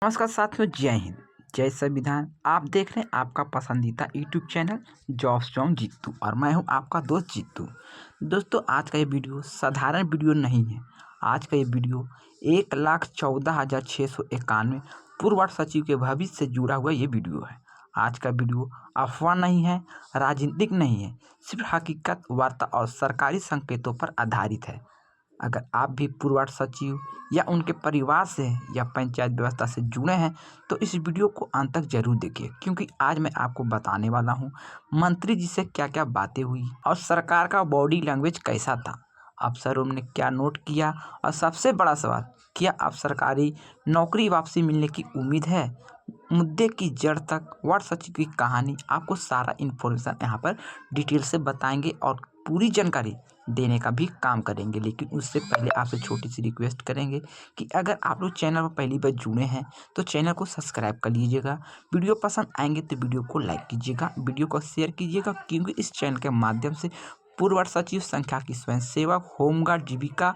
नमस्कार साथियों, जय हिंद, जय संविधान। आप देख रहे हैं आपका पसंदीदा YouTube channel jobs from Jeetu और मैं हूं आपका दोस्त जीतू। दोस्तों, आज का ये वीडियो साधारण वीडियो नहीं है। आज का ये वीडियो 1,14,691 पूर्व सचिव के भविष्य से जुड़ा हुआ ये वीडियो है। आज का वीडियो अफवाह नहीं है, राजनीतिक नहीं है, सिर्फ हकीकत, वार्ता और सरकारी संकेतों पर आधारित है। अगर आप भी पूर्व सचिव या उनके परिवार से या पंचायत व्यवस्था से जुड़े हैं तो इस वीडियो को अंत तक जरूर देखिए, क्योंकि आज मैं आपको बताने वाला हूं मंत्री जी से क्या क्या बातें हुई और सरकार का बॉडी लैंग्वेज कैसा था, अफसरों ने क्या नोट किया और सबसे बड़ा सवाल, क्या अब सरकारी नौकरी वापसी मिलने की उम्मीद है। मुद्दे की जड़ तक वार्ड सचिव की कहानी, आपको सारा इन्फॉर्मेशन यहाँ पर डिटेल से बताएंगे और पूरी जानकारी देने का भी काम करेंगे। लेकिन उससे पहले आपसे छोटी सी रिक्वेस्ट करेंगे कि अगर आप लोग चैनल पर पहली बार जुड़े हैं तो चैनल को सब्सक्राइब कर लीजिएगा। वीडियो पसंद आएंगे तो वीडियो को लाइक कीजिएगा, वीडियो को शेयर कीजिएगा, क्योंकि इस चैनल के माध्यम से पूर्व सचिव, संख्या की स्वयं सेवक, होमगार्ड, जीविका,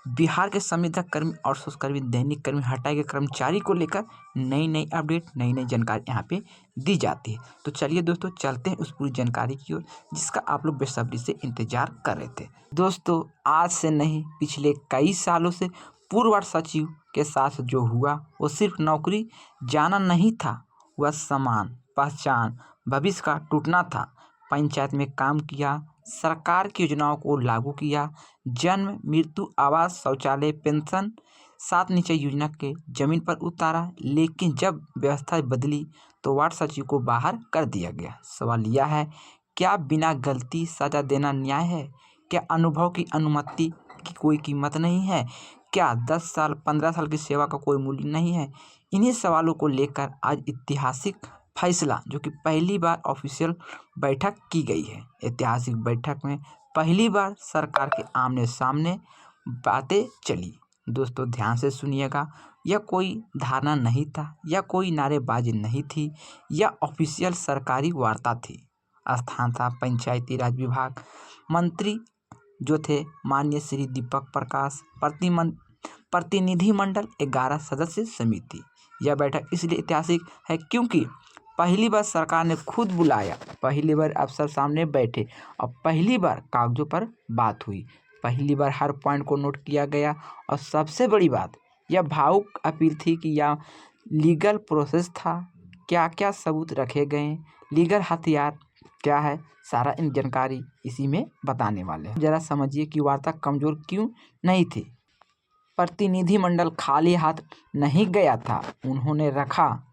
बिहार के संविदा कर्मी और सोशकर्मी, दैनिक कर्मी, हटाए गए कर्मचारी को लेकर नई नई अपडेट, नई नई जानकारी यहाँ पे दी जाती है। तो चलिए दोस्तों, चलते हैं उस पूरी जानकारी की ओर जिसका आप लोग बेसब्री से इंतजार कर रहे थे। दोस्तों, आज से नहीं, पिछले कई सालों से पूर्व सचिव के साथ जो हुआ वो सिर्फ नौकरी जाना नहीं था, वह सम्मान, पहचान, भविष्य का टूटना था। पंचायत में काम किया, सरकार की योजनाओं को लागू किया, जन्म, मृत्यु, आवास, शौचालय, पेंशन, सात निश्चय योजना के जमीन पर उतारा। लेकिन जब व्यवस्था बदली तो वार्ड सचिव को बाहर कर दिया गया। सवाल यह है, क्या बिना गलती सजा देना न्याय है? क्या अनुभव की अनुमति की कोई कीमत नहीं है? क्या 10 साल 15 साल की सेवा का कोई मूल्य नहीं है? इन्हीं सवालों को लेकर आज ऐतिहासिक फैसला, जो कि पहली बार ऑफिशियल बैठक की गई है। ऐतिहासिक बैठक में पहली बार सरकार के आमने सामने बातें चली। दोस्तों, ध्यान से सुनिएगा, यह कोई धारणा नहीं था, या कोई नारेबाजी नहीं थी, यह ऑफिशियल सरकारी वार्ता थी। स्थान था पंचायती राज विभाग। मंत्री जो थे माननीय श्री दीपक प्रकाश, प्रतिनिधिमंडल 11 सदस्य समिति। यह बैठक इसलिए ऐतिहासिक है क्योंकि पहली बार सरकार ने खुद बुलाया, पहली बार अफसर सामने बैठे और पहली बार कागजों पर बात हुई, पहली बार हर पॉइंट को नोट किया गया। और सबसे बड़ी बात, यह भावुक अपील थी कि यह लीगल प्रोसेस था, क्या क्या सबूत रखे गए, लीगल हथियार क्या है, सारा इन जानकारी इसी में बताने वाले हैं। जरा समझिए कि वार्ता कमजोर क्यों नहीं थी। प्रतिनिधिमंडल खाली हाथ नहीं गया था, उन्होंने रखा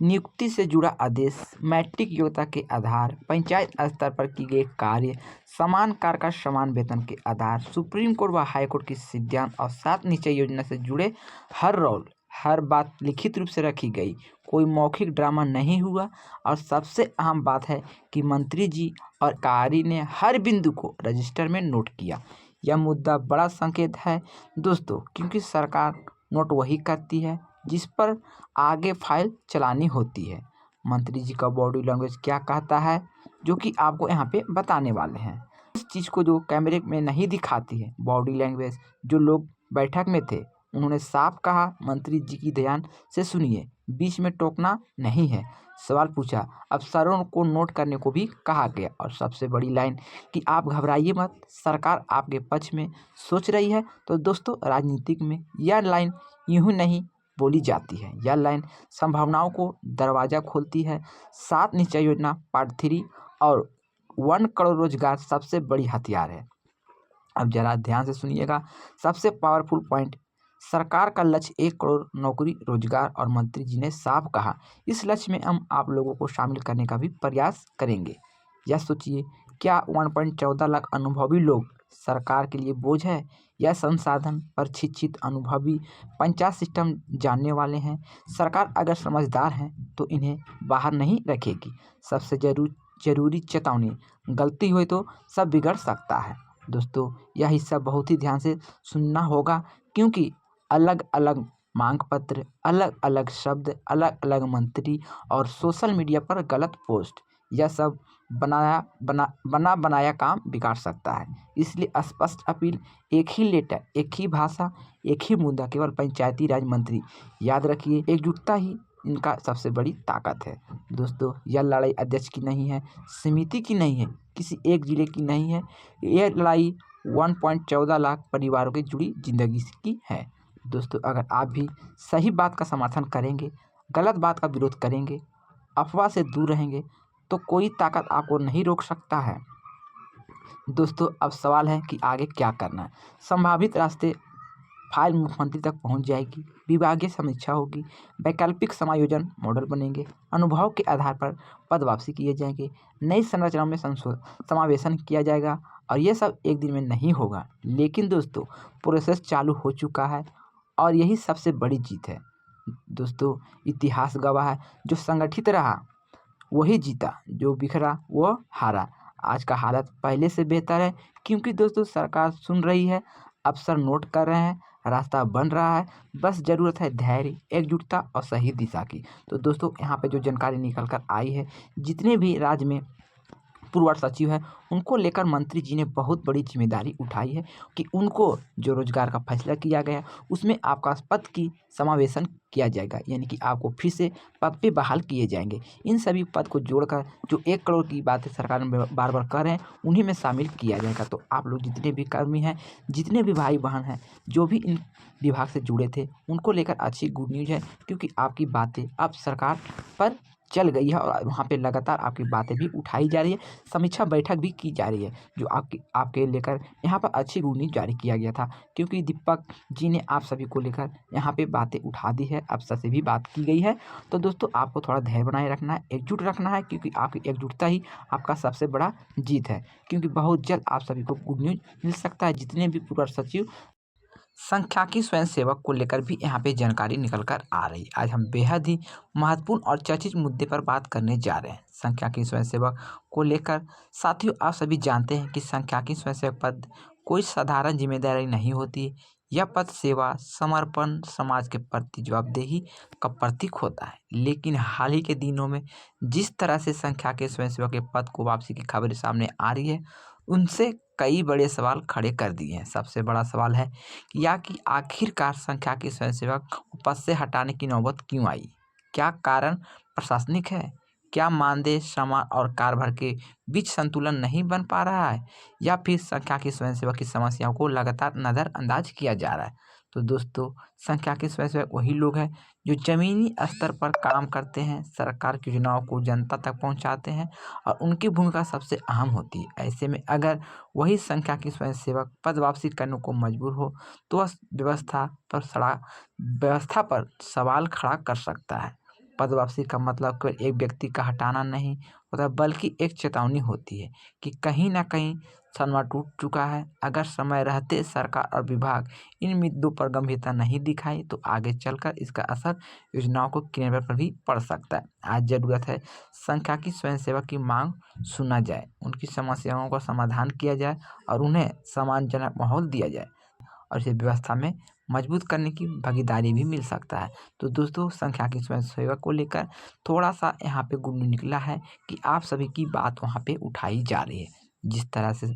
नियुक्ति से जुड़ा आदेश, मैट्रिक योग्यता के आधार, पंचायत स्तर पर की गई कार्य, समान कार्य का समान वेतन के आधार, सुप्रीम कोर्ट व हाई कोर्ट की सिद्धांत और सात निश्चय योजना से जुड़े हर रोल, हर बात लिखित रूप से रखी गई। कोई मौखिक ड्रामा नहीं हुआ। और सबसे अहम बात है कि मंत्री जी और कारी ने हर बिंदु को रजिस्टर में नोट किया। यह मुद्दा बड़ा संकेत है दोस्तों, क्योंकि सरकार नोट वही करती है जिस पर आगे फाइल चलानी होती है। मंत्री जी का बॉडी लैंग्वेज क्या कहता है, जो कि आपको यहाँ पे बताने वाले हैं। इस चीज़ को जो कैमरे में नहीं दिखाती है, बॉडी लैंग्वेज, जो लोग बैठक में थे उन्होंने साफ कहा, मंत्री जी की ध्यान से सुनिए, बीच में टोकना नहीं है। सवाल पूछा, अफसरों को नोट करने को भी कहा गया। और सबसे बड़ी लाइन कि आप घबराइए मत, सरकार आपके पक्ष में सोच रही है। तो दोस्तों, राजनीतिक में यह लाइन यूं ही नहीं बोली जाती है, यह लाइन संभावनाओं को दरवाजा खोलती है। सात निश्चय योजना पार्ट 3 और 1 करोड़ रोजगार सबसे बड़ी हथियार है। अब जरा ध्यान से सुनिएगा, सबसे पावरफुल पॉइंट, सरकार का लक्ष्य 1 करोड़ नौकरी रोजगार, और मंत्री जी ने साफ कहा इस लक्ष्य में हम आप लोगों को शामिल करने का भी प्रयास करेंगे। यह सोचिए, क्या 1.14 लाख अनुभवी लोग सरकार के लिए बोझ है? यह संसाधन प्रशिक्षित, अनुभवी, पंचायत सिस्टम जानने वाले हैं। सरकार अगर समझदार है तो इन्हें बाहर नहीं रखेगी। सबसे जरूरी चेतावनी, गलती हुई तो सब बिगड़ सकता है। दोस्तों, यह हिस्सा बहुत ही ध्यान से सुनना होगा, क्योंकि अलग अलग मांग पत्र, अलग अलग शब्द, अलग अलग मंत्री और सोशल मीडिया पर गलत पोस्ट, यह सब बनाया काम बिगाड़ सकता है। इसलिए स्पष्ट अपील, एक ही लेटर, एक ही भाषा, एक ही मुद्दा, केवल पंचायती राज मंत्री। याद रखिए, एकजुटता ही इनका सबसे बड़ी ताकत है। दोस्तों, यह लड़ाई अध्यक्ष की नहीं है, समिति की नहीं है, किसी एक जिले की नहीं है। यह लड़ाई 1.14 लाख परिवारों की जुड़ी जिंदगी की है। दोस्तों, अगर आप भी सही बात का समर्थन करेंगे, गलत बात का विरोध करेंगे, अफवाह से दूर रहेंगे, तो कोई ताकत आपको नहीं रोक सकता है। दोस्तों, अब सवाल है कि आगे क्या करना है। संभावित रास्ते: फाइल मुख्यमंत्री तक पहुंच जाएगी, विभागीय समीक्षा होगी, वैकल्पिक समायोजन मॉडल बनेंगे, अनुभव के आधार पर पद वापसी किए जाएंगे, नई संरचना में समावेशन किया जाएगा। और ये सब एक दिन में नहीं होगा, लेकिन दोस्तों प्रोसेस चालू हो चुका है और यही सबसे बड़ी जीत है। दोस्तों, इतिहास गवाह है, जो संगठित रहा वही जीता, जो बिखरा वो हारा। आज का हालत पहले से बेहतर है, क्योंकि दोस्तों सरकार सुन रही है, अफसर नोट कर रहे हैं, रास्ता बन रहा है। बस ज़रूरत है धैर्य, एकजुटता और सही दिशा की। तो दोस्तों, यहाँ पे जो जानकारी निकल कर आई है, जितने भी राज्य में पूर्व सचिव है, उनको लेकर मंत्री जी ने बहुत बड़ी जिम्मेदारी उठाई है कि उनको जो रोजगार का फैसला किया गया उसमें आपका पद की समावेशन किया जाएगा, यानी कि आपको फिर से पद पे बहाल किए जाएंगे। इन सभी पद को जोड़कर जो 1 करोड़ की बातें सरकार में बार बार कर रहे हैं, उन्हीं में शामिल किया जाएगा। तो आप लोग जितने भी कर्मी हैं, जितने भी भाई बहन हैं, जो भी इन विभाग से जुड़े थे, उनको लेकर अच्छी गुड न्यूज़ है, क्योंकि आपकी बातें अब सरकार पर चल गई है और वहाँ पे लगातार आपकी बातें भी उठाई जा रही है, समीक्षा बैठक भी की जा रही है, जो आपके लेकर यहाँ पर अच्छी गुड न्यूज़ जारी किया गया था, क्योंकि दीपक जी ने आप सभी को लेकर यहाँ पे बातें उठा दी है, अफसर से भी बात की गई है। तो दोस्तों, आपको थोड़ा धैर्य बनाए रखना है, एकजुट रखना है, क्योंकि आपकी एकजुटता ही आपका सबसे बड़ा जीत है, क्योंकि बहुत जल्द आप सभी को गुड न्यूज़ मिल सकता है। जितने भी पूर्व सचिव सांख्यिकी स्वयंसेवक को लेकर भी यहाँ पे जानकारी निकल कर आ रही है। आज हम बेहद ही महत्वपूर्ण और चर्चित मुद्दे पर बात करने जा रहे हैं, सांख्यिकी स्वयंसेवक को लेकर। साथियों, आप सभी जानते हैं कि सांख्यिकी स्वयंसेवक पद कोई साधारण जिम्मेदारी नहीं होती। यह पद सेवा, समर्पण, समाज के प्रति जवाबदेही का प्रतीक होता है। लेकिन हाल ही के दिनों में जिस तरह से सांख्यिकी स्वयंसेवक के पद को वापसी की खबरें सामने आ रही है, उनसे कई बड़े सवाल खड़े कर दिए हैं। सबसे बड़ा सवाल है कि आखिरकार सांख्यिकी स्वयंसेवक को पद से हटाने की नौबत क्यों आई? क्या कारण प्रशासनिक है? क्या मानदेय, सम्मान और कार्यभार के बीच संतुलन नहीं बन पा रहा है, या फिर सांख्यिकी स्वयंसेवक की समस्याओं को लगातार नज़रअंदाज किया जा रहा है? तो दोस्तों, सांख्यिकी स्वयंसेवक वही लोग हैं जो ज़मीनी स्तर पर काम करते हैं, सरकार की योजनाओं को जनता तक पहुंचाते हैं और उनकी भूमिका सबसे अहम होती है। ऐसे में अगर वही सांख्यिकी स्वयंसेवक पद वापसी करने को मजबूर हो, तो वह व्यवस्था पर सवाल खड़ा कर सकता है। पद वापसी का मतलब केवल एक व्यक्ति का हटाना नहीं होता, बल्कि एक चेतावनी होती है कि कहीं न कहीं सम्मान टूट चुका है। अगर समय रहते सरकार और विभाग इन मुद्दों पर गंभीरता नहीं दिखाई, तो आगे चलकर इसका असर योजनाओं को क्रियान्वयन पर भी पड़ सकता है। आज ज़रूरत है सांख्यिकी स्वयंसेवक की मांग सुना जाए, उनकी समस्याओं का समाधान किया जाए और उन्हें सम्मानजनक माहौल दिया जाए, और इसे व्यवस्था में मजबूत करने की भागीदारी भी मिल सकता है। तो दोस्तों, सांख्यिकी स्वयंसेवक को लेकर थोड़ा-सा यहाँ पे गुड न्यूज़ निकला है कि आप सभी की बात वहाँ पे उठाई जा रही है। जिस तरह से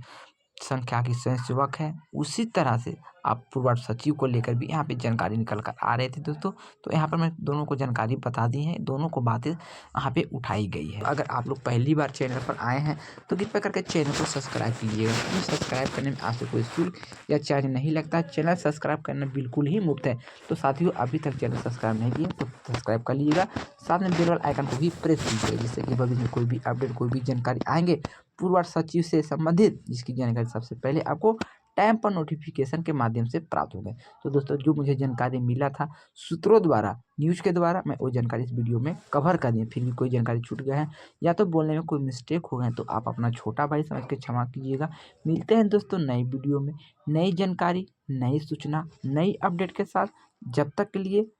सांख्यिकी स्वयंसेवक है, उसी तरह से आप पूर्व सचिव को लेकर भी यहाँ पे जानकारी निकल कर आ रहे थे दोस्तों। तो यहाँ पर मैं दोनों को जानकारी बता दी है, दोनों को बातें यहाँ पे उठाई गई है। अगर आप लोग पहली बार चैनल पर आए हैं, तो कृपया करके चैनल को सब्सक्राइब कीजिएगा, क्योंकि सब्सक्राइब करने में आपसे कोई शुल्क या चार्ज नहीं लगता। चैनल सब्सक्राइब करना बिल्कुल ही मुफ्त है। तो साथियों, अभी तक चैनल सब्सक्राइब नहीं किया तो सब्सक्राइब कर लीजिएगा, साथ में बेल वाला आइकन को भी प्रेस कीजिएगा, जिससे कि भविष्य में कोई भी अपडेट, कोई भी जानकारी आएंगे पूर्व सचिव से संबंधित, जिसकी जानकारी सबसे पहले आपको टाइम पर नोटिफिकेशन के माध्यम से प्राप्त होगा। तो दोस्तों, जो मुझे जानकारी मिला था सूत्रों द्वारा, न्यूज़ के द्वारा, मैं वो जानकारी इस वीडियो में कवर कर दी। फिर भी कोई जानकारी छूट गया है या तो बोलने में कोई मिस्टेक हो गए, तो आप अपना छोटा भाई समझ के क्षमा कीजिएगा। मिलते हैं दोस्तों नई वीडियो में, नई जानकारी, नई सूचना, नई अपडेट के साथ। जब तक के लिए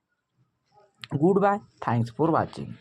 goodbye, thanks for watching.